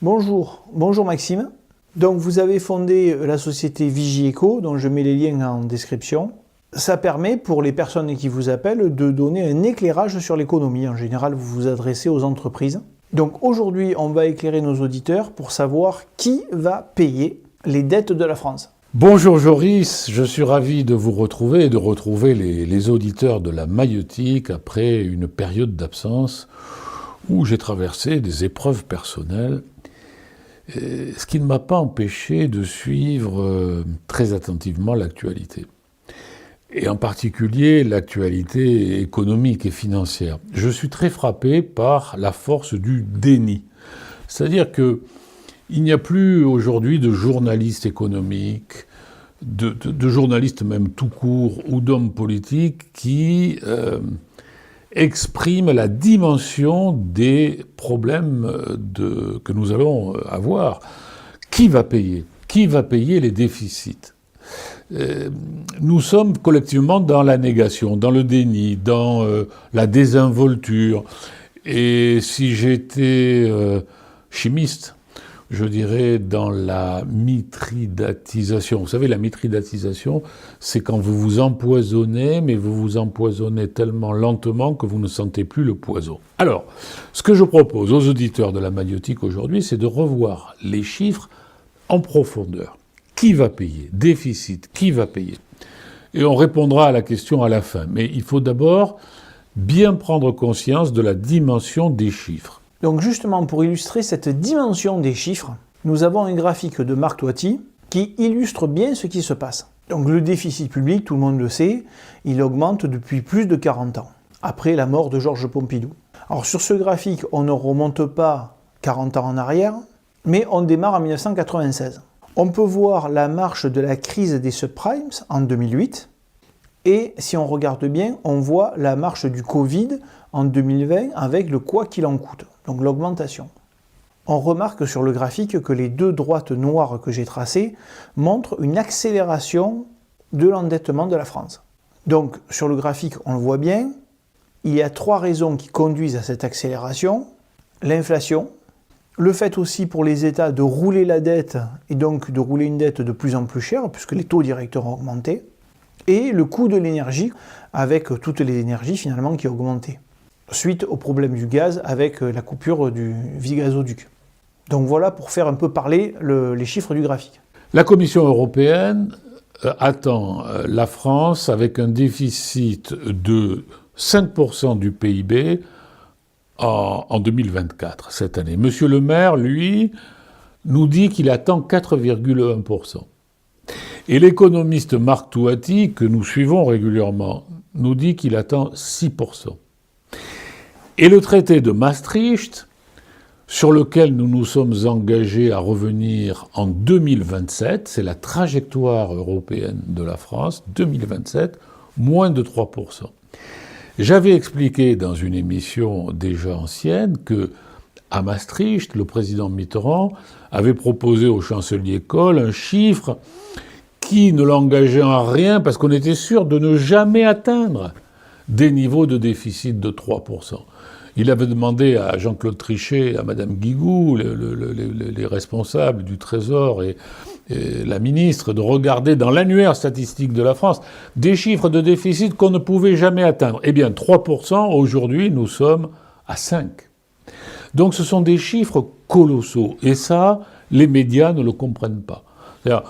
Bonjour Maxime. Donc vous avez fondé la société Vigieco, dont je mets les liens en description. Ça permet pour les personnes qui vous appellent de donner un éclairage sur l'économie. En général, vous vous adressez aux entreprises. Donc aujourd'hui, on va éclairer nos auditeurs pour savoir qui va payer les dettes de la France. Bonjour Joris, je suis ravi de vous retrouver et de retrouver les auditeurs de la maïeutique après une période d'absence où j'ai traversé des épreuves personnelles, ce qui ne m'a pas empêché de suivre très attentivement l'actualité. Et en particulier l'actualité économique et financière. Je suis très frappé par la force du déni. C'est-à-dire que il n'y a plus aujourd'hui de journalistes économiques, de journalistes même tout court, ou d'hommes politiques qui expriment la dimension des problèmes que nous allons avoir. Qui va payer ? Qui va payer les déficits ? Nous sommes collectivement dans la négation, dans le déni, dans la désinvolture. Et si j'étais chimiste, je dirais dans la mithridatisation. Vous savez, la mithridatisation, c'est quand vous vous empoisonnez, mais vous vous empoisonnez tellement lentement que vous ne sentez plus le poison. Alors, ce que je propose aux auditeurs de la maïeutique aujourd'hui, c'est de revoir les chiffres en profondeur. Qui va payer ? Déficit, qui va payer ? Et on répondra à la question à la fin. Mais il faut d'abord bien prendre conscience de la dimension des chiffres. Donc justement, pour illustrer cette dimension des chiffres, nous avons un graphique de Marc Toiti qui illustre bien ce qui se passe. Donc le déficit public, tout le monde le sait, il augmente depuis plus de 40 ans, après la mort de Georges Pompidou. Alors sur ce graphique, on ne remonte pas 40 ans en arrière, mais on démarre en 1996. On peut voir la marche de la crise des subprimes en 2008, et si on regarde bien, on voit la marche du Covid en 2020 avec le quoi qu'il en coûte, donc l'augmentation. On remarque sur le graphique que les deux droites noires que j'ai tracées montrent une accélération de l'endettement de la France. Donc sur le graphique, on le voit bien, il y a trois raisons qui conduisent à cette accélération. L'inflation, le fait aussi pour les États de rouler la dette et donc de rouler une dette de plus en plus chère puisque les taux directeurs ont augmenté, et le coût de l'énergie avec toutes les énergies finalement qui ont augmenté suite au problème du gaz avec la coupure du gazoduc. Donc voilà pour faire un peu parler les chiffres du graphique. La Commission européenne attend la France avec un déficit de 5% du PIB en 2024, cette année. Monsieur Le Maire, lui, nous dit qu'il attend 4,1%. Et l'économiste Marc Toiti, que nous suivons régulièrement, nous dit qu'il attend 6%. Et le traité de Maastricht, sur lequel nous nous sommes engagés à revenir en 2027, c'est la trajectoire européenne de la France, 2027, moins de 3%. J'avais expliqué dans une émission déjà ancienne que, à Maastricht, le président Mitterrand avait proposé au chancelier Kohl un chiffre qui ne l'engageait en rien parce qu'on était sûr de ne jamais atteindre des niveaux de déficit de 3%. Il avait demandé à Jean-Claude Trichet, à Madame Guigou, les responsables du Trésor et la ministre, de regarder dans l'annuaire statistique de la France des chiffres de déficit qu'on ne pouvait jamais atteindre. Eh bien, 3%, aujourd'hui, nous sommes à 5%. Donc ce sont des chiffres colossaux. Et ça, les médias ne le comprennent pas. C'est-à-dire,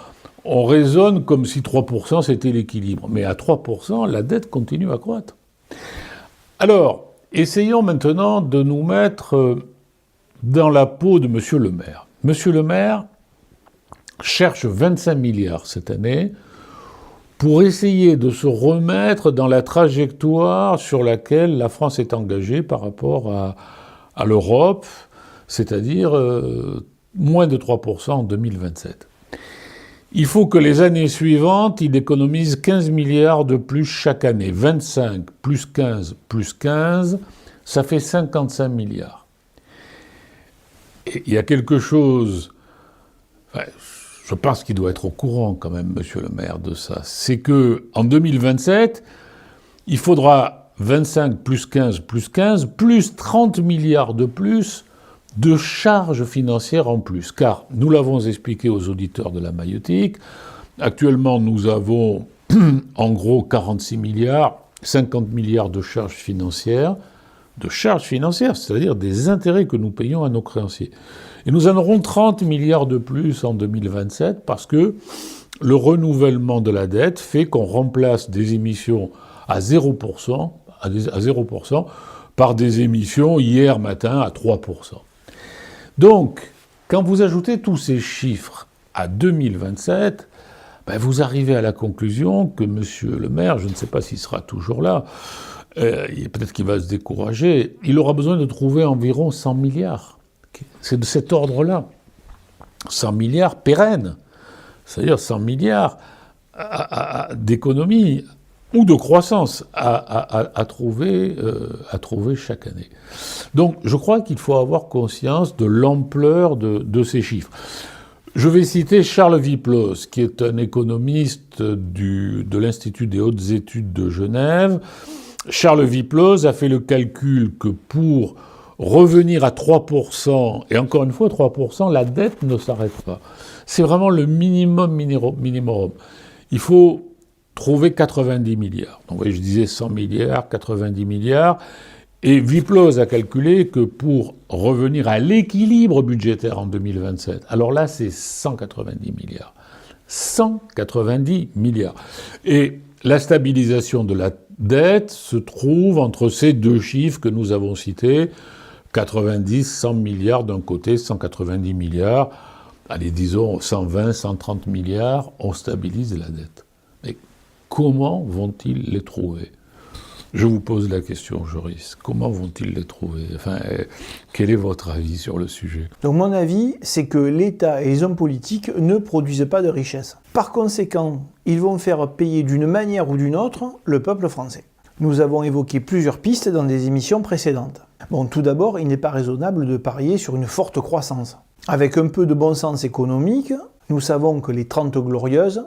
on raisonne comme si 3% c'était l'équilibre. Mais à 3%, la dette continue à croître. Alors, essayons maintenant de nous mettre dans la peau de M. Le Maire. M. Le Maire cherche 25 milliards cette année pour essayer de se remettre dans la trajectoire sur laquelle la France est engagée par rapport à l'Europe, c'est-à-dire moins de 3% en 2027. Il faut que les années suivantes, il économise 15 milliards de plus chaque année. 25 plus 15 plus 15, ça fait 55 milliards. Et il y a quelque chose, je pense qu'il doit être au courant quand même, monsieur le maire, de ça. C'est qu'en 2027, il faudra 25 plus 15 plus 15, plus 30 milliards de plus de charges financières en plus. Car, nous l'avons expliqué aux auditeurs de la Maïeutique, actuellement nous avons en gros 46 milliards, 50 milliards de charges financières, c'est-à-dire des intérêts que nous payons à nos créanciers. Et nous en aurons 30 milliards de plus en 2027 parce que le renouvellement de la dette fait qu'on remplace des émissions à 0%, par des émissions hier matin à 3%. Donc, quand vous ajoutez tous ces chiffres à 2027, vous arrivez à la conclusion que M. le maire, je ne sais pas s'il sera toujours là, peut-être qu'il va se décourager, il aura besoin de trouver environ 100 milliards. C'est de cet ordre-là. 100 milliards pérennes, c'est-à-dire 100 milliards d'économies ou de croissance à trouver chaque année. Donc je crois qu'il faut avoir conscience de l'ampleur de ces chiffres. Je vais citer Charles Wyplosz, qui est un économiste de l'Institut des hautes études de Genève. Charles Wyplosz a fait le calcul que pour revenir à 3%, et encore une fois 3%, la dette ne s'arrête pas. C'est vraiment le minimum. Il faut trouver 90 milliards. Donc, vous voyez, je disais 100 milliards, 90 milliards. Et Wyplosz a calculé que pour revenir à l'équilibre budgétaire en 2027, alors là, c'est 190 milliards. 190 milliards. Et la stabilisation de la dette se trouve entre ces deux chiffres que nous avons cités, 90, 100 milliards d'un côté, 190 milliards, allez, disons 120, 130 milliards, on stabilise la dette. Mais comment vont-ils les trouver ? Je vous pose la question, Joris. Comment vont-ils les trouver ? Enfin, quel est votre avis sur le sujet ? Donc mon avis, c'est que l'État et les hommes politiques ne produisent pas de richesse. Par conséquent, ils vont faire payer d'une manière ou d'une autre le peuple français. Nous avons évoqué plusieurs pistes dans des émissions précédentes. Bon, tout d'abord, il n'est pas raisonnable de parier sur une forte croissance. Avec un peu de bon sens économique, nous savons que les 30 glorieuses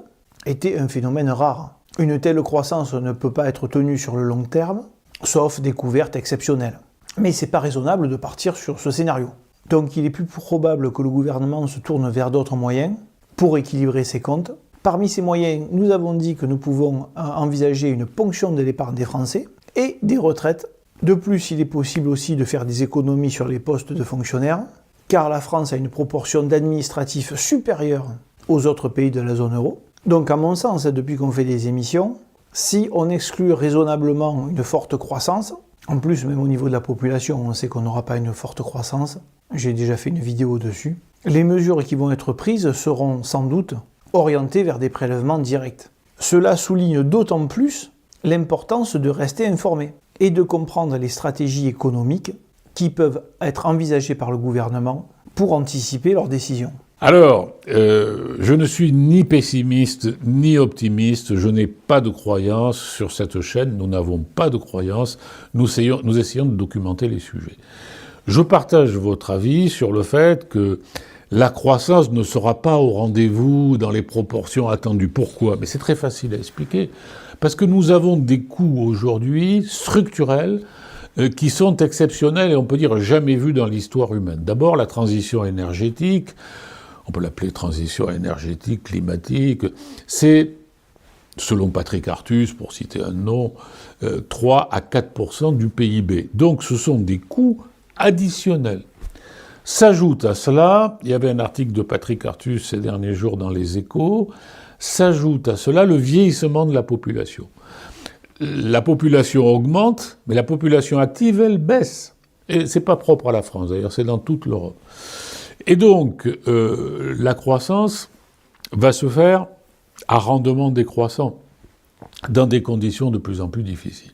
étaient un phénomène rare. Une telle croissance ne peut pas être tenue sur le long terme, sauf découverte exceptionnelle. Mais c'est pas raisonnable de partir sur ce scénario. Donc il est plus probable que le gouvernement se tourne vers d'autres moyens pour équilibrer ses comptes. Parmi ces moyens, nous avons dit que nous pouvons envisager une ponction de l'épargne des Français et des retraites. De plus, il est possible aussi de faire des économies sur les postes de fonctionnaires, car la France a une proportion d'administratifs supérieure aux autres pays de la zone euro. Donc à mon sens, depuis qu'on fait des émissions, si on exclut raisonnablement une forte croissance, en plus même au niveau de la population, on sait qu'on n'aura pas une forte croissance, j'ai déjà fait une vidéo dessus, les mesures qui vont être prises seront sans doute orientées vers des prélèvements directs. Cela souligne d'autant plus l'importance de rester informé et de comprendre les stratégies économiques qui peuvent être envisagées par le gouvernement pour anticiper leurs décisions. Alors, je ne suis ni pessimiste ni optimiste, je n'ai pas de croyance sur cette chaîne, nous n'avons pas de croyance, nous essayons de documenter les sujets. Je partage votre avis sur le fait que la croissance ne sera pas au rendez-vous dans les proportions attendues. Pourquoi ? Mais c'est très facile à expliquer. Parce que nous avons des coûts aujourd'hui structurels qui sont exceptionnels et on peut dire jamais vus dans l'histoire humaine. D'abord, la transition énergétique, on peut l'appeler transition énergétique, climatique, c'est, selon Patrick Artus, pour citer un nom, 3 à 4% du PIB. Donc ce sont des coûts additionnels. S'ajoute à cela, il y avait un article de Patrick Artus ces derniers jours dans Les Échos, s'ajoute à cela le vieillissement de la population. La population augmente, mais la population active, elle baisse. Et c'est pas propre à la France, d'ailleurs, c'est dans toute l'Europe. Et donc, la croissance va se faire à rendement décroissant, dans des conditions de plus en plus difficiles.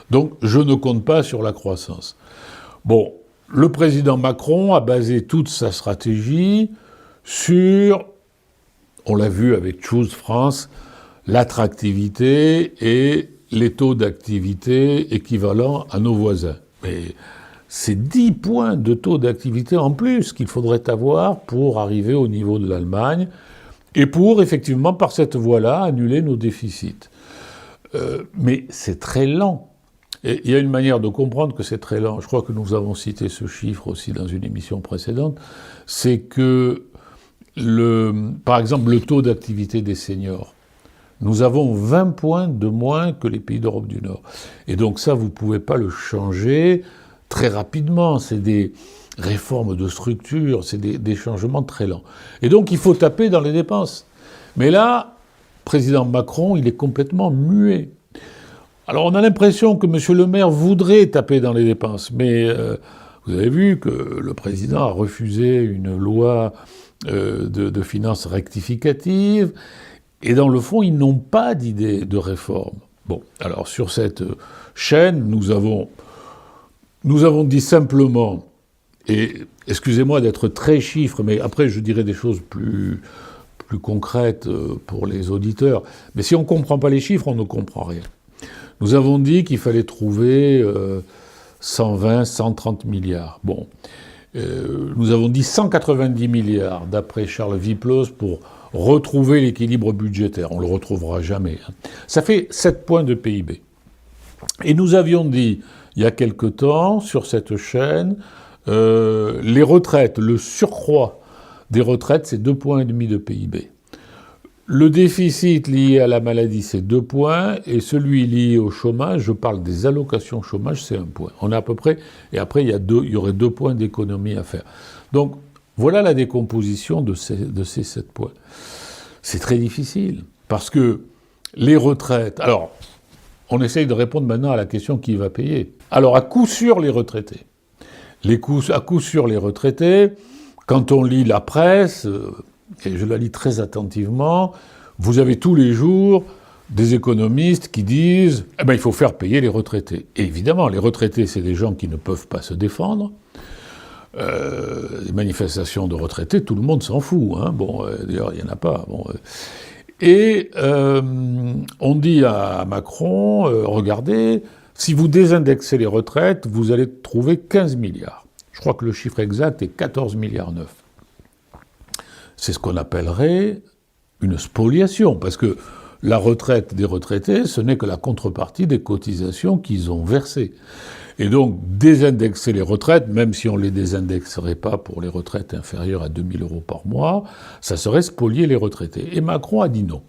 Donc, je ne compte pas sur la croissance. Bon, le président Macron a basé toute sa stratégie sur, on l'a vu avec Choose France, l'attractivité et les taux d'activité équivalents à nos voisins. Mais c'est 10 points de taux d'activité en plus qu'il faudrait avoir pour arriver au niveau de l'Allemagne et pour, effectivement, par cette voie-là, annuler nos déficits. Mais c'est très lent. Et il y a une manière de comprendre que c'est très lent. Je crois que nous avons cité ce chiffre aussi dans une émission précédente. C'est que, par exemple, le taux d'activité des seniors. Nous avons 20 points de moins que les pays d'Europe du Nord. Et donc ça, vous ne pouvez pas le changer très rapidement. C'est des réformes de structure, c'est des changements très lents. Et donc il faut taper dans les dépenses. Mais là, le président Macron, il est complètement muet. Alors on a l'impression que M. Le Maire voudrait taper dans les dépenses, mais vous avez vu que le président a refusé une loi de finances rectificative, et dans le fond, ils n'ont pas d'idée de réforme. Bon, alors sur cette chaîne, nous avons dit simplement, et excusez-moi d'être très chiffre, mais après je dirai des choses plus concrètes pour les auditeurs, mais si on ne comprend pas les chiffres, on ne comprend rien. Nous avons dit qu'il fallait trouver 120, 130 milliards. Bon, nous avons dit 190 milliards, d'après Charles Wyplosz, pour retrouver l'équilibre budgétaire. On ne le retrouvera jamais. Ça fait 7 points de PIB. Et nous avions dit, il y a quelque temps, sur cette chaîne, les retraites, le surcroît des retraites, c'est 2,5 points de PIB. Le déficit lié à la maladie, c'est 2 points, et celui lié au chômage, je parle des allocations chômage, c'est 1 point. On a à peu près, et après il y aurait 2 points d'économie à faire. Donc voilà la décomposition de ces 7 points. C'est très difficile, parce que les retraites... Alors, on essaye de répondre maintenant à la question qui va payer. Alors, à coup sûr, les retraités. À coup sûr, les retraités, quand on lit la presse... et je la lis très attentivement, vous avez tous les jours des économistes qui disent « il faut faire payer les retraités ». Et évidemment, les retraités, c'est des gens qui ne peuvent pas se défendre. Les manifestations de retraités, tout le monde s'en fout. Hein. Bon, d'ailleurs, il n'y en a pas. Bon, et on dit à Macron, regardez, si vous désindexez les retraites, vous allez trouver 15 milliards. Je crois que le chiffre exact est 14,9 milliards. C'est ce qu'on appellerait une spoliation, parce que la retraite des retraités, ce n'est que la contrepartie des cotisations qu'ils ont versées. Et donc, désindexer les retraites, même si on ne les désindexerait pas pour les retraites inférieures à 2 000 € par mois, ça serait spolier les retraités. Et Macron a dit non.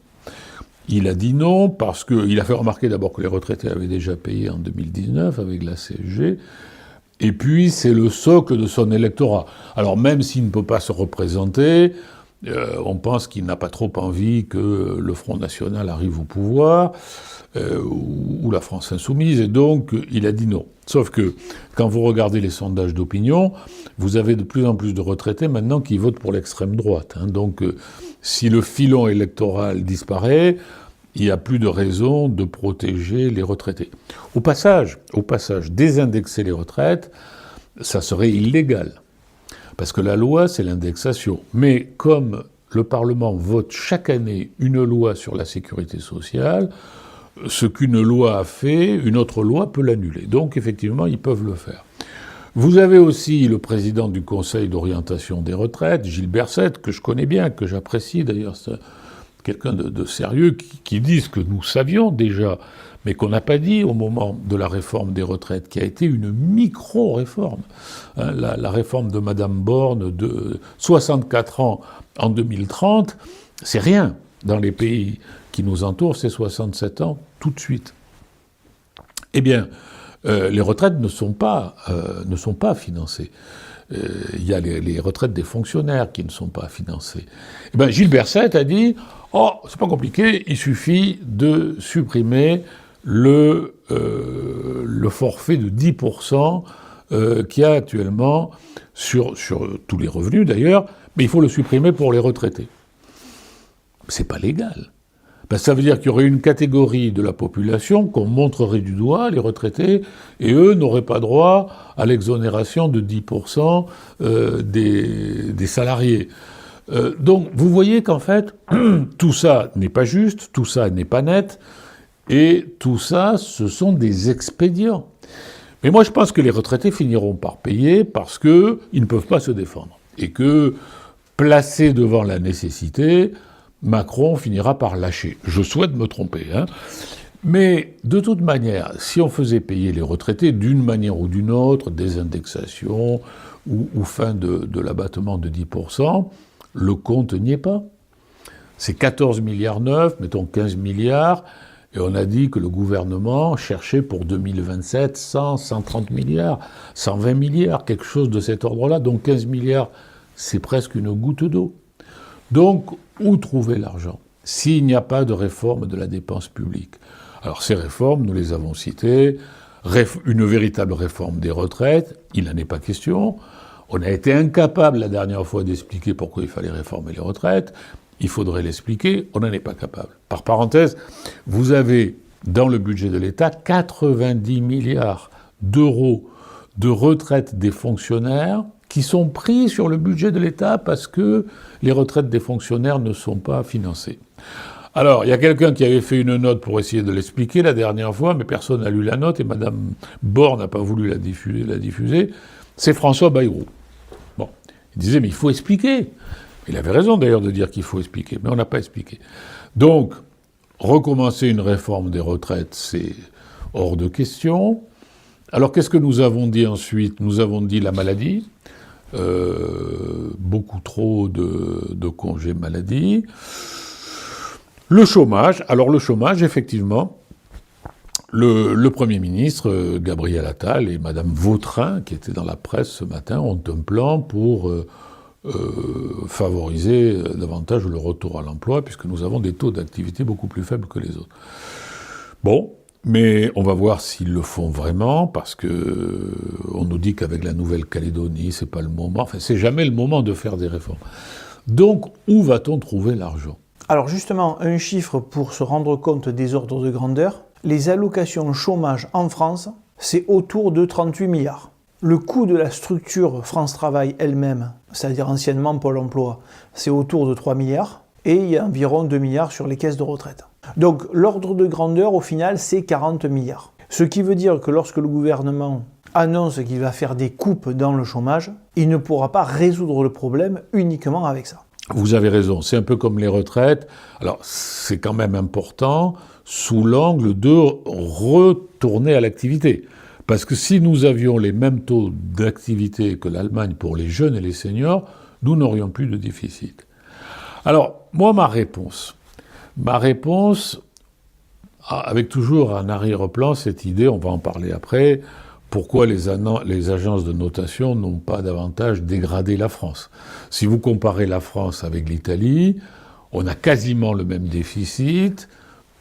Il a dit non parce qu'il a fait remarquer d'abord que les retraités avaient déjà payé en 2019 avec la CSG, et puis c'est le socle de son électorat. Alors même s'il ne peut pas se représenter, on pense qu'il n'a pas trop envie que le Front National arrive au pouvoir, ou la France Insoumise, et donc il a dit non. Sauf que, quand vous regardez les sondages d'opinion, vous avez de plus en plus de retraités maintenant qui votent pour l'extrême droite. Hein. Donc, si le filon électoral disparaît, il n'y a plus de raison de protéger les retraités. Au passage, désindexer les retraites, ça serait illégal. Parce que la loi, c'est l'indexation. Mais comme le Parlement vote chaque année une loi sur la sécurité sociale, ce qu'une loi a fait, une autre loi peut l'annuler. Donc, effectivement, ils peuvent le faire. Vous avez aussi le président du Conseil d'orientation des retraites, Gilles Berset, que je connais bien, que j'apprécie d'ailleurs, c'est quelqu'un de sérieux, qui dit ce que nous savions déjà, mais qu'on n'a pas dit au moment de la réforme des retraites, qui a été une micro-réforme. Hein, la réforme de Madame Borne de 64 ans en 2030, c'est rien. Dans les pays qui nous entourent, c'est 67 ans tout de suite. Eh bien, les retraites ne sont pas financées. Il y a les retraites des fonctionnaires qui ne sont pas financées. Eh bien, Gilles Berset a dit « Oh, c'est pas compliqué, il suffit de supprimer le forfait de 10% qu'il y a actuellement sur tous les revenus d'ailleurs, mais il faut le supprimer pour les retraités. » C'est pas légal. Ben, ça veut dire qu'il y aurait une catégorie de la population qu'on montrerait du doigt, les retraités, et eux n'auraient pas droit à l'exonération de 10% des salariés. Donc vous voyez qu'en fait, tout ça n'est pas juste, tout ça n'est pas net, et tout ça, ce sont des expédients. Mais moi je pense que les retraités finiront par payer parce qu'ils ne peuvent pas se défendre. Et que, placés devant la nécessité, Macron finira par lâcher. Je souhaite me tromper, hein. Mais de toute manière, si on faisait payer les retraités d'une manière ou d'une autre, des indexations ou fin de l'abattement de 10%, le compte n'y est pas. C'est 14 milliards neufs, mettons 15 milliards, et on a dit que le gouvernement cherchait pour 2027 130 milliards, 120 milliards, quelque chose de cet ordre-là. Donc 15 milliards, c'est presque une goutte d'eau. Donc, où trouver l'argent s'il n'y a pas de réforme de la dépense publique? Alors ces réformes, nous les avons citées, une véritable réforme des retraites, il n'en est pas question. On a été incapable la dernière fois d'expliquer pourquoi il fallait réformer les retraites. Il faudrait l'expliquer, on n'en est pas capable. Par parenthèse, vous avez dans le budget de l'État 90 milliards d'euros de retraite des fonctionnaires qui sont pris sur le budget de l'État parce que les retraites des fonctionnaires ne sont pas financées. Alors, il y a quelqu'un qui avait fait une note pour essayer de l'expliquer la dernière fois, mais personne n'a lu la note et Madame Borne n'a pas voulu la diffuser. C'est François Bayrou. Bon, il disait, mais il faut expliquer. Il avait raison d'ailleurs de dire qu'il faut expliquer, mais on n'a pas expliqué. Donc, recommencer une réforme des retraites, c'est hors de question. Alors, qu'est-ce que nous avons dit ensuite? Nous avons dit la maladie, beaucoup trop de congés maladie. Le chômage. Alors, le chômage, effectivement, le Premier ministre, Gabriel Attal, et Madame Vautrin, qui étaient dans la presse ce matin, ont un plan pour favoriser davantage le retour à l'emploi, puisque nous avons des taux d'activité beaucoup plus faibles que les autres. Bon, mais on va voir s'ils le font vraiment, parce que on nous dit qu'avec la Nouvelle-Calédonie, c'est pas le moment, enfin c'est jamais le moment de faire des réformes. Donc, où va-t-on trouver l'argent? Alors justement, un chiffre pour se rendre compte des ordres de grandeur, les allocations chômage en France, c'est autour de 38 milliards. Le coût de la structure France Travail elle-même, c'est-à-dire anciennement Pôle emploi, c'est autour de 3 milliards, et il y a environ 2 milliards sur les caisses de retraite. Donc l'ordre de grandeur, au final, c'est 40 milliards. Ce qui veut dire que lorsque le gouvernement annonce qu'il va faire des coupes dans le chômage, il ne pourra pas résoudre le problème uniquement avec ça. Vous avez raison, c'est un peu comme les retraites. Alors, c'est quand même important sous l'angle de retourner à l'activité. Parce que si nous avions les mêmes taux d'activité que l'Allemagne pour les jeunes et les seniors, nous n'aurions plus de déficit. Alors, moi, ma réponse, avec toujours un arrière-plan, cette idée, on va en parler après, pourquoi les agences de notation n'ont pas davantage dégradé la France. Si vous comparez la France avec l'Italie, on a quasiment le même déficit.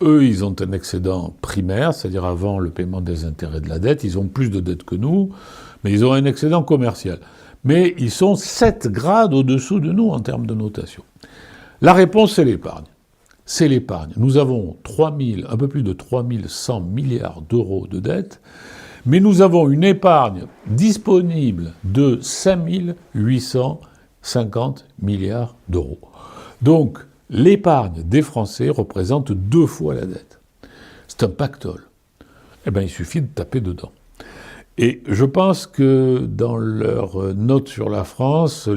Eux, ils ont un excédent primaire, c'est-à-dire avant le paiement des intérêts de la dette. Ils ont plus de dette que nous, mais ils ont un excédent commercial. Mais ils sont 7 grades au-dessous de nous en termes de notation. La réponse, c'est l'épargne. C'est l'épargne. Nous avons un peu plus de 3100 milliards d'euros de dette, mais nous avons une épargne disponible de 5850 milliards d'euros. Donc, l'épargne des Français représente 2 fois la dette. C'est un pactole. Eh bien, il suffit de taper dedans. Et je pense que dans leurs notes sur la France,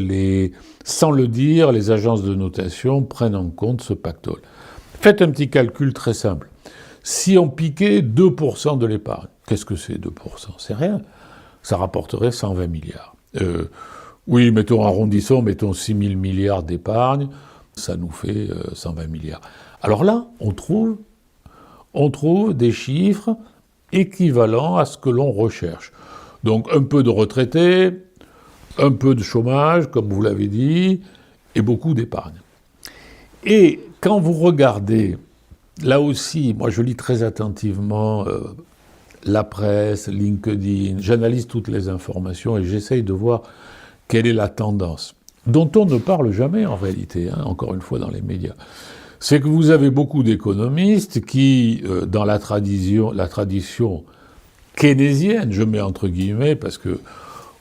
sans le dire, les agences de notation prennent en compte ce pactole. Faites un petit calcul très simple. Si on piquait 2% de l'épargne, qu'est-ce que c'est 2%? C'est rien. Ça rapporterait 120 milliards. Oui, arrondissons, mettons 6 000 milliards d'épargne, ça nous fait 120 milliards. Alors là, on trouve des chiffres équivalents à ce que l'on recherche. Donc un peu de retraités, un peu de chômage, comme vous l'avez dit, et beaucoup d'épargne. Et quand vous regardez, là aussi, moi je lis très attentivement la presse, LinkedIn, j'analyse toutes les informations et j'essaye de voir quelle est la tendance, dont on ne parle jamais en réalité, encore une fois dans les médias. C'est que vous avez beaucoup d'économistes qui, dans la tradition keynésienne, je mets entre guillemets, parce que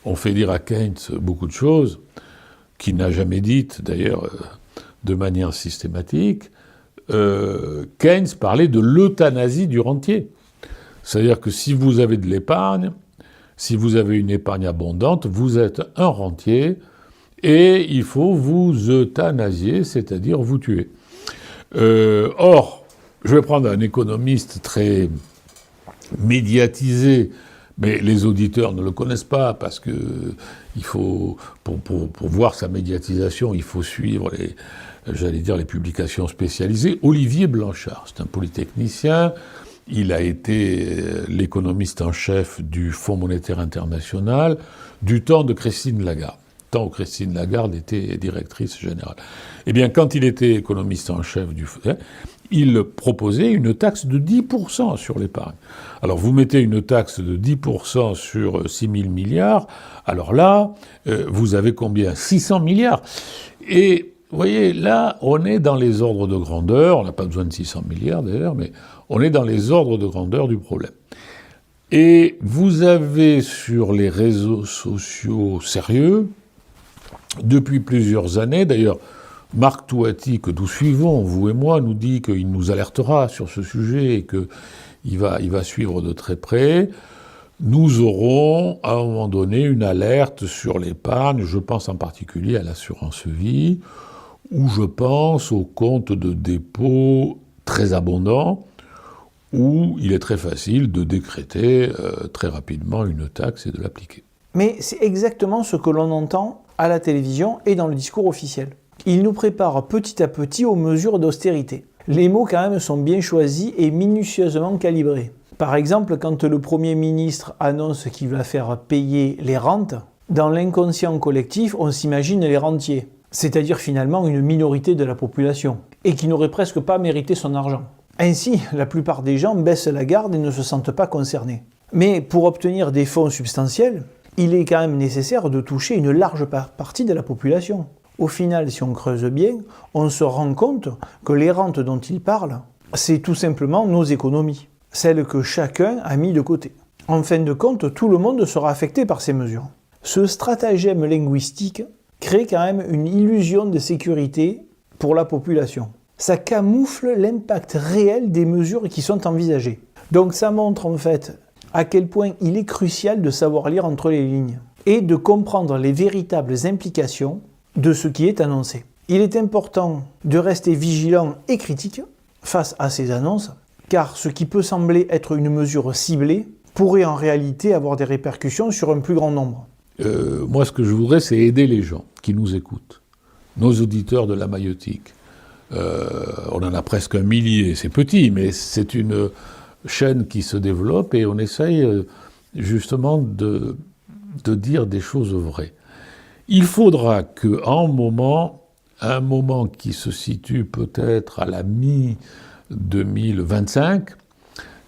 on fait dire à Keynes beaucoup de choses, qu'il n'a jamais dites d'ailleurs de manière systématique, Keynes parlait de l'euthanasie du rentier. C'est-à-dire que si vous avez de l'épargne, si vous avez une épargne abondante, vous êtes un rentier et il faut vous euthanasier, c'est-à-dire vous tuer. Or, Je vais prendre un économiste très médiatisé, mais les auditeurs ne le connaissent pas parce que il faut, pour voir sa médiatisation, il faut suivre les publications spécialisées. Olivier Blanchard, c'est un polytechnicien. Il a été l'économiste en chef du Fonds monétaire international du temps de Christine Lagarde, tant où Christine Lagarde était directrice générale. Eh bien, quand il était économiste en chef il proposait une taxe de 10% sur l'épargne. Alors, vous mettez une taxe de 10% sur 6 000 milliards, alors là, vous avez combien ? 600 milliards. Et vous voyez, là, on est dans les ordres de grandeur, on n'a pas besoin de 600 milliards d'ailleurs, mais on est dans les ordres de grandeur du problème. Et vous avez sur les réseaux sociaux sérieux, depuis plusieurs années, d'ailleurs, Marc Touati, que nous suivons, vous et moi, nous dit qu'il nous alertera sur ce sujet et qu'il va suivre de très près. Nous aurons, à un moment donné, une alerte sur l'épargne. Je pense en particulier à l'assurance vie, ou je pense aux comptes de dépôt très abondants, où il est très facile de décréter très rapidement une taxe et de l'appliquer. Mais c'est exactement ce que l'on entend à la télévision et dans le discours officiel. Il nous prépare petit à petit aux mesures d'austérité. Les mots quand même sont bien choisis et minutieusement calibrés. Par exemple, quand le Premier ministre annonce qu'il va faire payer les rentes, dans l'inconscient collectif, on s'imagine les rentiers, c'est-à-dire finalement une minorité de la population, et qui n'aurait presque pas mérité son argent. Ainsi, la plupart des gens baissent la garde et ne se sentent pas concernés. Mais pour obtenir des fonds substantiels, il est quand même nécessaire de toucher une large partie de la population. Au final, si on creuse bien, on se rend compte que les rentes dont il parle, c'est tout simplement nos économies, celles que chacun a mis de côté. En fin de compte, tout le monde sera affecté par ces mesures. Ce stratagème linguistique crée quand même une illusion de sécurité pour la population. Ça camoufle l'impact réel des mesures qui sont envisagées. Donc ça montre en fait à quel point il est crucial de savoir lire entre les lignes et de comprendre les véritables implications de ce qui est annoncé. Il est important de rester vigilant et critique face à ces annonces, car ce qui peut sembler être une mesure ciblée pourrait en réalité avoir des répercussions sur un plus grand nombre. Moi, ce que je voudrais, c'est aider les gens qui nous écoutent, nos auditeurs de la maïeutique. On en a presque 1 millier, c'est petit, mais c'est une chaîne qui se développe et on essaye justement de dire des choses vraies. Il faudra qu'à un moment qui se situe peut-être à la mi-2025,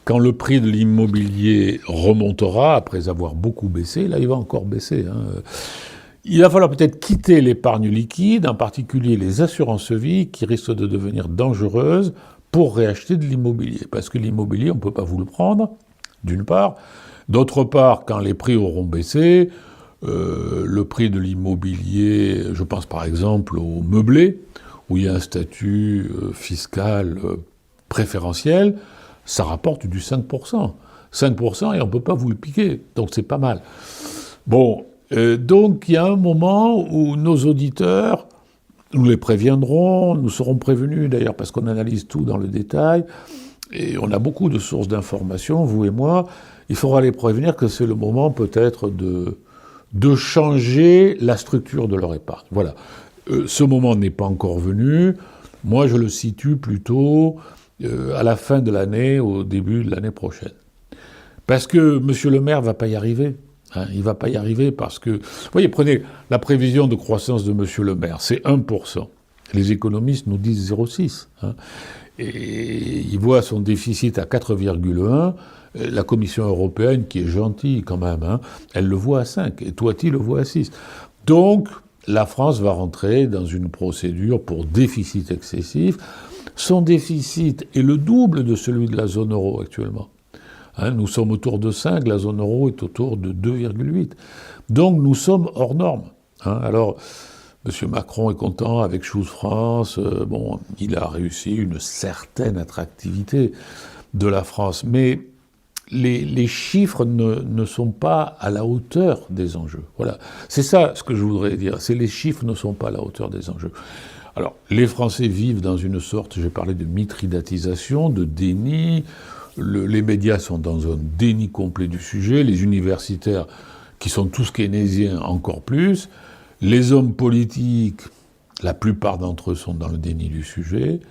quand le prix de l'immobilier remontera, après avoir beaucoup baissé, là il va encore baisser, il va falloir peut-être quitter l'épargne liquide, en particulier les assurances vie, qui risquent de devenir dangereuses pour réacheter de l'immobilier. Parce que l'immobilier, on ne peut pas vous le prendre, d'une part. D'autre part, quand les prix auront baissé, le prix de l'immobilier, je pense par exemple au meublé, où il y a un statut fiscal préférentiel, ça rapporte du 5%. 5% et on ne peut pas vous le piquer, donc c'est pas mal. Bon, donc il y a un moment où nos auditeurs, nous les préviendrons, nous serons prévenus d'ailleurs parce qu'on analyse tout dans le détail, et on a beaucoup de sources d'informations, vous et moi, il faudra les prévenir que c'est le moment peut-être de changer la structure de leur épargne. Voilà. Ce moment n'est pas encore venu. Moi, je le situe plutôt à la fin de l'année, au début de l'année prochaine. Parce que M. Le Maire ne va pas y arriver. Il ne va pas y arriver parce que... Vous voyez, prenez la prévision de croissance de M. Le Maire, c'est 1%. Les économistes nous disent 0,6. Et il voit son déficit à 4,1. La Commission européenne, qui est gentille quand même, elle le voit à 5, et Touati le voit à 6. Donc, la France va rentrer dans une procédure pour déficit excessif. Son déficit est le double de celui de la zone euro actuellement. Nous sommes autour de 5, la zone euro est autour de 2,8. Donc, nous sommes hors normes. Alors, M. Macron est content avec Choose France. Il a réussi une certaine attractivité de la France, mais les chiffres ne sont pas à la hauteur des enjeux. Voilà. C'est ça ce que je voudrais dire. C'est les chiffres ne sont pas à la hauteur des enjeux. Alors, les Français vivent dans une sorte, j'ai parlé de mithridatisation, de déni. Les médias sont dans un déni complet du sujet. Les universitaires, qui sont tous keynésiens, encore plus. Les hommes politiques, la plupart d'entre eux sont dans le déni du sujet.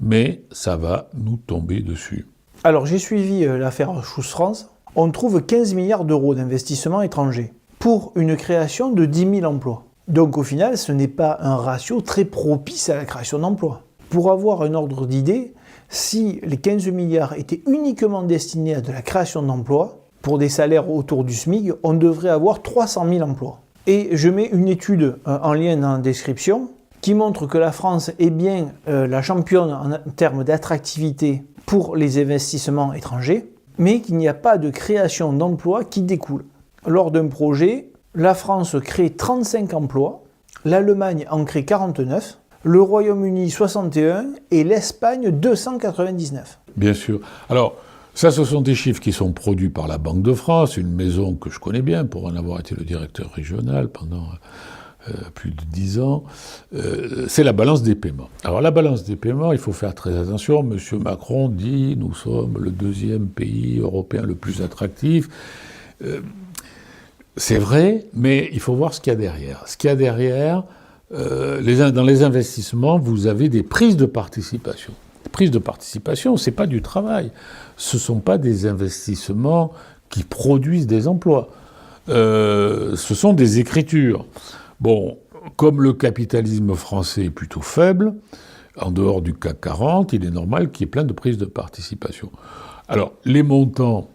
Mais ça va nous tomber dessus. Alors, j'ai suivi l'affaire Choose France. On trouve 15 milliards d'euros d'investissements étrangers pour une création de 10 000 emplois. Donc au final, ce n'est pas un ratio très propice à la création d'emplois. Pour avoir un ordre d'idée, si les 15 milliards étaient uniquement destinés à de la création d'emplois, pour des salaires autour du SMIC, on devrait avoir 300 000 emplois. Et je mets une étude en lien dans la description qui montre que la France est bien la championne en termes d'attractivité pour les investissements étrangers, mais qu'il n'y a pas de création d'emplois qui découle. Lors d'un projet, la France crée 35 emplois, l'Allemagne en crée 49, le Royaume-Uni 61 et l'Espagne 299. Bien sûr. Alors, ça, ce sont des chiffres qui sont produits par la Banque de France, une maison que je connais bien pour en avoir été le directeur régional pendant plus de 10 ans. C'est la balance des paiements. Alors, la balance des paiements, il faut faire très attention. Monsieur Macron dit « Nous sommes le 2e pays européen le plus attractif ». C'est vrai, mais il faut voir ce qu'il y a derrière. Ce qu'il y a derrière, dans les investissements, vous avez des prises de participation. Les prises de participation, ce n'est pas du travail. Ce ne sont pas des investissements qui produisent des emplois. Ce sont des écritures. Bon, comme le capitalisme français est plutôt faible, en dehors du CAC 40, il est normal qu'il y ait plein de prises de participation. Alors, les montants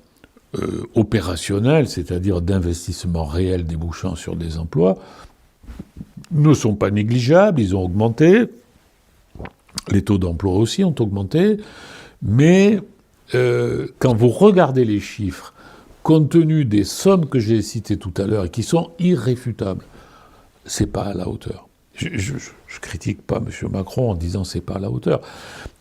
opérationnels, c'est-à-dire d'investissements réels débouchant sur des emplois, ne sont pas négligeables, ils ont augmenté, les taux d'emploi aussi ont augmenté, mais quand vous regardez les chiffres, compte tenu des sommes que j'ai citées tout à l'heure et qui sont irréfutables, c'est pas à la hauteur. Je critique pas M. Macron en disant c'est pas à la hauteur.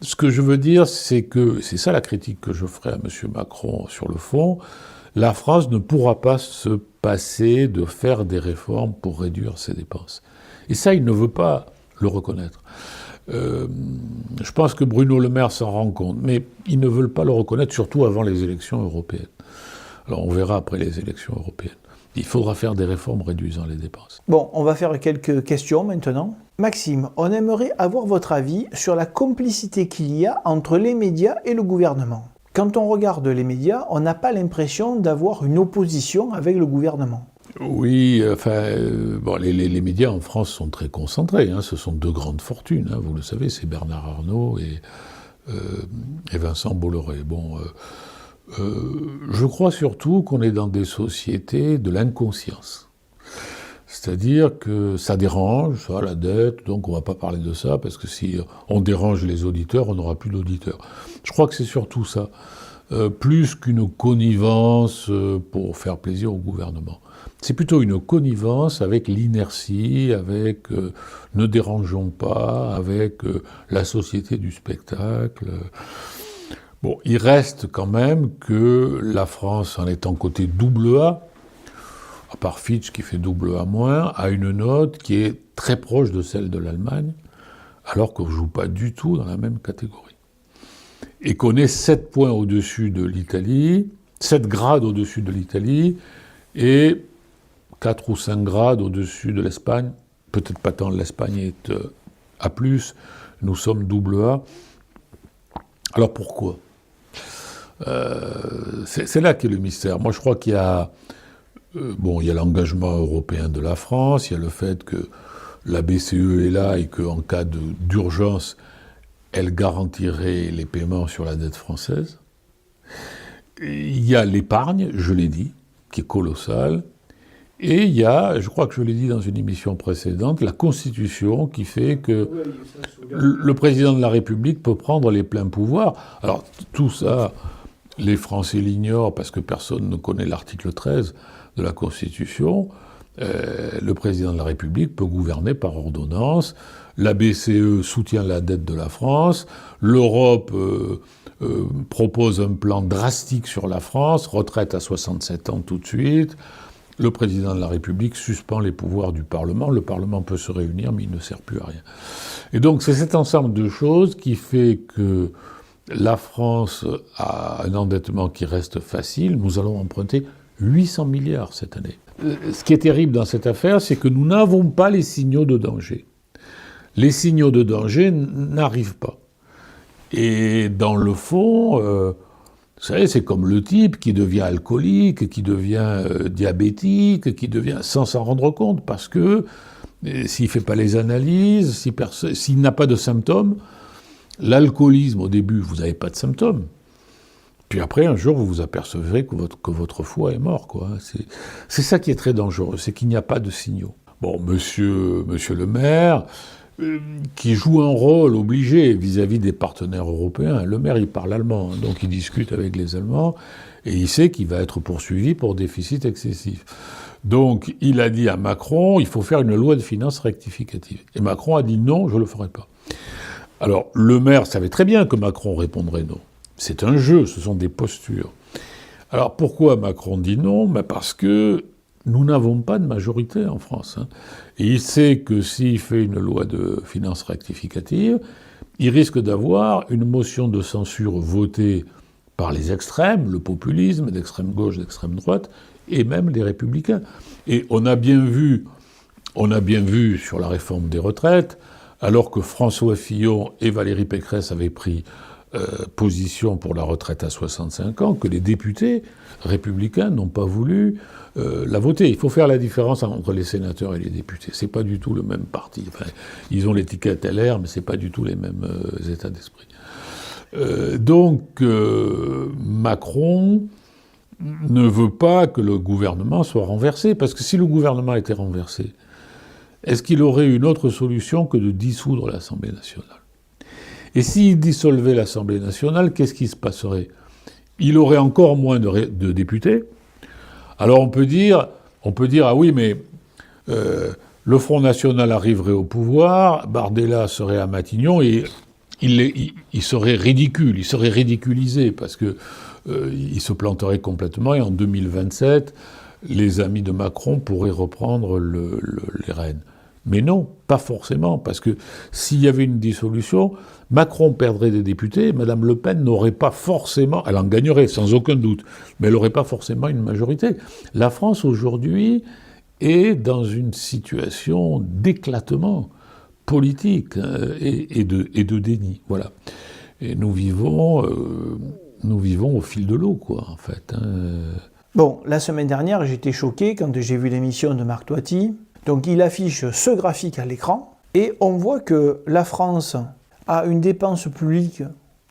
Ce que je veux dire, c'est que, c'est ça la critique que je ferai à M. Macron sur le fond, la France ne pourra pas se passer de faire des réformes pour réduire ses dépenses. Et ça, il ne veut pas le reconnaître. Je pense que Bruno Le Maire s'en rend compte, mais ils ne veulent pas le reconnaître, surtout avant les élections européennes. Alors on verra après les élections européennes. Il faudra faire des réformes réduisant les dépenses. Bon, on va faire quelques questions maintenant. Maxime, on aimerait avoir votre avis sur la complicité qu'il y a entre les médias et le gouvernement. Quand on regarde les médias, on n'a pas l'impression d'avoir une opposition avec le gouvernement. Oui, bon, les médias en France sont très concentrés. Ce sont deux grandes fortunes, vous le savez, c'est Bernard Arnault et Vincent Bolloré. Bon, je crois surtout qu'on est dans des sociétés de l'inconscience. C'est-à-dire que ça dérange, ça, la dette, donc on ne va pas parler de ça, parce que si on dérange les auditeurs, on n'aura plus d'auditeurs. Je crois que c'est surtout ça, plus qu'une connivence pour faire plaisir au gouvernement. C'est plutôt une connivence avec l'inertie, avec ne dérangeons pas, avec la société du spectacle. Bon, il reste quand même que la France, en étant côté AA, à part Fitch qui fait AA-, a une note qui est très proche de celle de l'Allemagne, alors qu'on ne joue pas du tout dans la même catégorie. Et qu'on est 7 points au-dessus de l'Italie, 7 grades au-dessus de l'Italie, et 4 ou 5 grades au-dessus de l'Espagne. Peut-être pas tant, l'Espagne est A+, nous sommes AA. Alors pourquoi ? C'est là qu'est le mystère. Moi, je crois qu'il y a... il y a l'engagement européen de la France, il y a le fait que la BCE est là et qu'en cas d'urgence, elle garantirait les paiements sur la dette française. Il y a l'épargne, je l'ai dit, qui est colossale. Et il y a, je crois que je l'ai dit dans une émission précédente, la Constitution qui fait que le président de la République peut prendre les pleins pouvoirs. Alors tout ça, les Français l'ignorent parce que personne ne connaît l'article 13 de la Constitution. Le président de la République peut gouverner par ordonnance. La BCE soutient la dette de la France. L'Europe propose un plan drastique sur la France, retraite à 67 ans tout de suite. le président de la République suspend les pouvoirs du Parlement. Le Parlement peut se réunir, mais il ne sert plus à rien. Et donc c'est cet ensemble de choses qui fait que la France a un endettement qui reste facile. Nous allons emprunter 800 milliards cette année. Ce qui est terrible dans cette affaire, c'est que nous n'avons pas les signaux de danger. Les signaux de danger n'arrivent pas. Et dans le fond, vous savez, c'est comme le type qui devient alcoolique, qui devient diabétique, qui devient sans s'en rendre compte, parce que s'il ne fait pas les analyses, s'il n'a pas de symptômes, l'alcoolisme, au début, vous n'avez pas de symptômes. Puis après, un jour, vous vous apercevrez que votre foie est mort, quoi. C'est ça qui est très dangereux, c'est qu'il n'y a pas de signaux. Bon, monsieur le maire, qui joue un rôle obligé vis-à-vis des partenaires européens. Le maire, il parle allemand, donc il discute avec les Allemands, et il sait qu'il va être poursuivi pour déficit excessif. Donc, il a dit à Macron, il faut faire une loi de finances rectificative. Et Macron a dit non, je ne le ferai pas. Alors, le maire savait très bien que Macron répondrait non. C'est un jeu, ce sont des postures. Alors, pourquoi Macron dit non ? Parce que nous n'avons pas de majorité en France. Et il sait que s'il fait une loi de finances rectificative, il risque d'avoir une motion de censure votée par les extrêmes, le populisme, d'extrême gauche, d'extrême droite, et même les républicains. Et on a bien vu sur la réforme des retraites, alors que François Fillon et Valérie Pécresse avaient pris position pour la retraite à 65 ans, que les députés républicains n'ont pas voulu la voter. Il faut faire la différence entre les sénateurs et les députés. C'est pas du tout le même parti. Enfin, ils ont l'étiquette LR, mais c'est pas du tout les mêmes états d'esprit. Donc, Macron ne veut pas que le gouvernement soit renversé, parce que si le gouvernement était renversé, est-ce qu'il aurait une autre solution que de dissoudre l'Assemblée nationale ? Et s'il dissolvait l'Assemblée nationale, qu'est-ce qui se passerait ? Il aurait encore moins de députés. Alors on peut dire, ah oui, mais le Front National arriverait au pouvoir, Bardella serait à Matignon, et il serait ridicule, il serait ridiculisé, parce que il se planterait complètement, et en 2027, les amis de Macron pourraient reprendre les rênes. Mais non, pas forcément, parce que s'il y avait une dissolution, Macron perdrait des députés, Madame Le Pen n'aurait pas forcément, elle en gagnerait sans aucun doute, mais elle n'aurait pas forcément une majorité. La France aujourd'hui est dans une situation d'éclatement politique et de déni, voilà. Et nous vivons au fil de l'eau, quoi, en fait. Bon, la semaine dernière, j'étais choqué quand j'ai vu l'émission de Marc Toiti. Donc il affiche ce graphique à l'écran, et on voit que la France a une dépense publique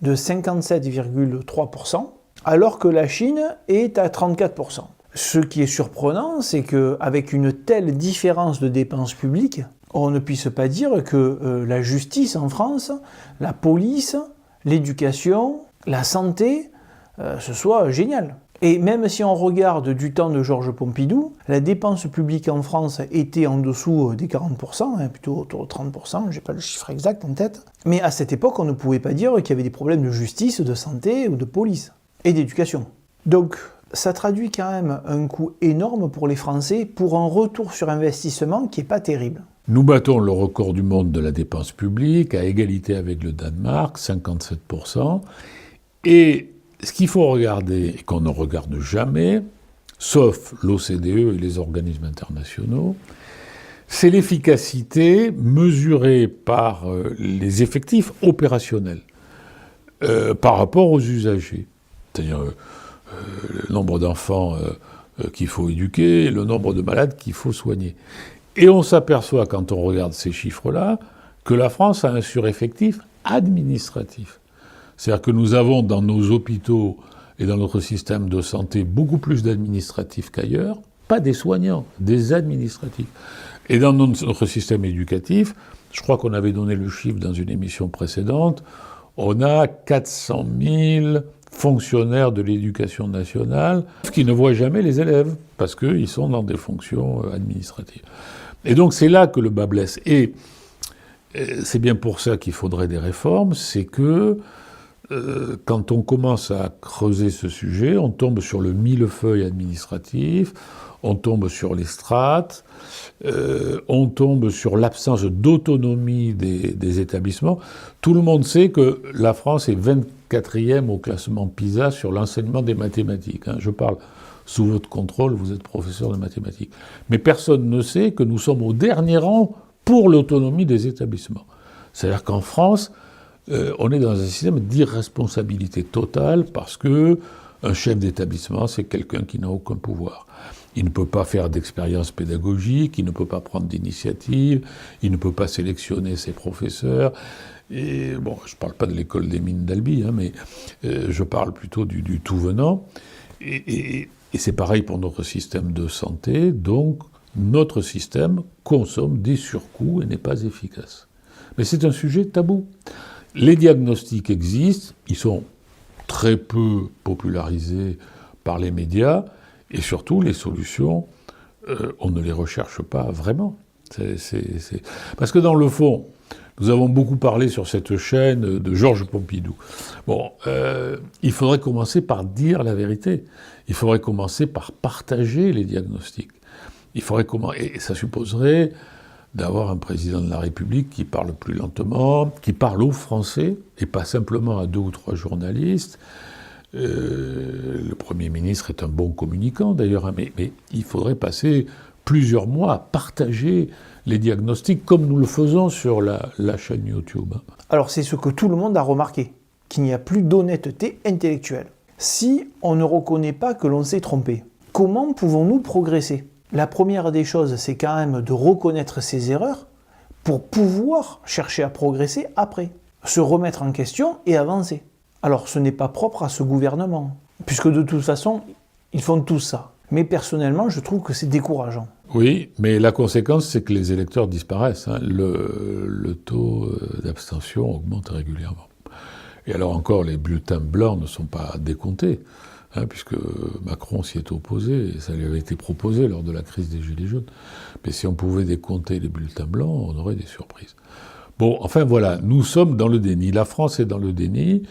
de 57,3%, alors que la Chine est à 34%. Ce qui est surprenant, c'est qu'avec une telle différence de dépenses publiques, on ne puisse pas dire que la justice en France, la police, l'éducation, la santé, ce soit génial. Et même si on regarde du temps de Georges Pompidou, la dépense publique en France était en dessous des 40%, plutôt autour de 30%, je n'ai pas le chiffre exact en tête. Mais à cette époque, on ne pouvait pas dire qu'il y avait des problèmes de justice, de santé ou de police, et d'éducation. Donc, ça traduit quand même un coût énorme pour les Français pour un retour sur investissement qui n'est pas terrible. Nous battons le record du monde de la dépense publique, à égalité avec le Danemark, 57%, et ce qu'il faut regarder, et qu'on ne regarde jamais, sauf l'OCDE et les organismes internationaux, c'est l'efficacité mesurée par les effectifs opérationnels par rapport aux usagers. C'est-à-dire le nombre d'enfants qu'il faut éduquer, le nombre de malades qu'il faut soigner. Et on s'aperçoit, quand on regarde ces chiffres-là, que la France a un sureffectif administratif. C'est-à-dire que nous avons dans nos hôpitaux et dans notre système de santé beaucoup plus d'administratifs qu'ailleurs, pas des soignants, des administratifs. Et dans notre système éducatif, je crois qu'on avait donné le chiffre dans une émission précédente, on a 400 000 fonctionnaires de l'éducation nationale qui ne voient jamais les élèves, parce qu'ils sont dans des fonctions administratives. Et donc c'est là que le bas blesse. Et c'est bien pour ça qu'il faudrait des réformes, c'est que quand on commence à creuser ce sujet, on tombe sur le millefeuille administratif, on tombe sur les strates, on tombe sur l'absence d'autonomie des établissements. Tout le monde sait que la France est 24e au classement PISA sur l'enseignement des mathématiques. Je parle sous votre contrôle, vous êtes professeur de mathématiques. Mais personne ne sait que nous sommes au dernier rang pour l'autonomie des établissements. C'est-à-dire qu'en France, on est dans un système d'irresponsabilité totale parce que un chef d'établissement, c'est quelqu'un qui n'a aucun pouvoir. Il ne peut pas faire d'expérience pédagogique, il ne peut pas prendre d'initiative, il ne peut pas sélectionner ses professeurs. Et bon, je ne parle pas de l'école des mines d'Albi, mais je parle plutôt du tout venant. Et c'est pareil pour notre système de santé. Donc, notre système consomme des surcoûts et n'est pas efficace. Mais c'est un sujet tabou. Les diagnostics existent, ils sont très peu popularisés par les médias, et surtout les solutions, on ne les recherche pas vraiment. Parce que dans le fond, nous avons beaucoup parlé sur cette chaîne de Georges Pompidou. Bon, il faudrait commencer par dire la vérité. Il faudrait commencer par partager les diagnostics. Et ça supposerait d'avoir un président de la République qui parle plus lentement, qui parle aux Français, et pas simplement à 2 ou 3 journalistes. Le Premier ministre est un bon communicant d'ailleurs, mais il faudrait passer plusieurs mois à partager les diagnostics comme nous le faisons sur la chaîne YouTube. Alors c'est ce que tout le monde a remarqué, qu'il n'y a plus d'honnêteté intellectuelle. Si on ne reconnaît pas que l'on s'est trompé, comment pouvons-nous progresser ? La première des choses, c'est quand même de reconnaître ses erreurs pour pouvoir chercher à progresser après, se remettre en question et avancer. Alors ce n'est pas propre à ce gouvernement, puisque de toute façon, ils font tout ça. Mais personnellement, je trouve que c'est décourageant. Oui, mais la conséquence, c'est que les électeurs disparaissent. Le taux d'abstention augmente régulièrement. Et alors encore, les bulletins blancs ne sont pas décomptés, puisque Macron s'y est opposé, et ça lui avait été proposé lors de la crise des Gilets jaunes. Mais si on pouvait décompter les bulletins blancs, on aurait des surprises. Bon, enfin voilà, nous sommes dans le déni. La France est dans le déni,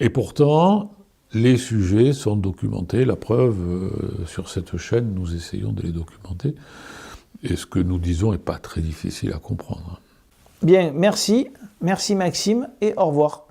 et pourtant, les sujets sont documentés. La preuve, sur cette chaîne, nous essayons de les documenter. Et ce que nous disons n'est pas très difficile à comprendre. Bien, merci. Merci Maxime, et au revoir.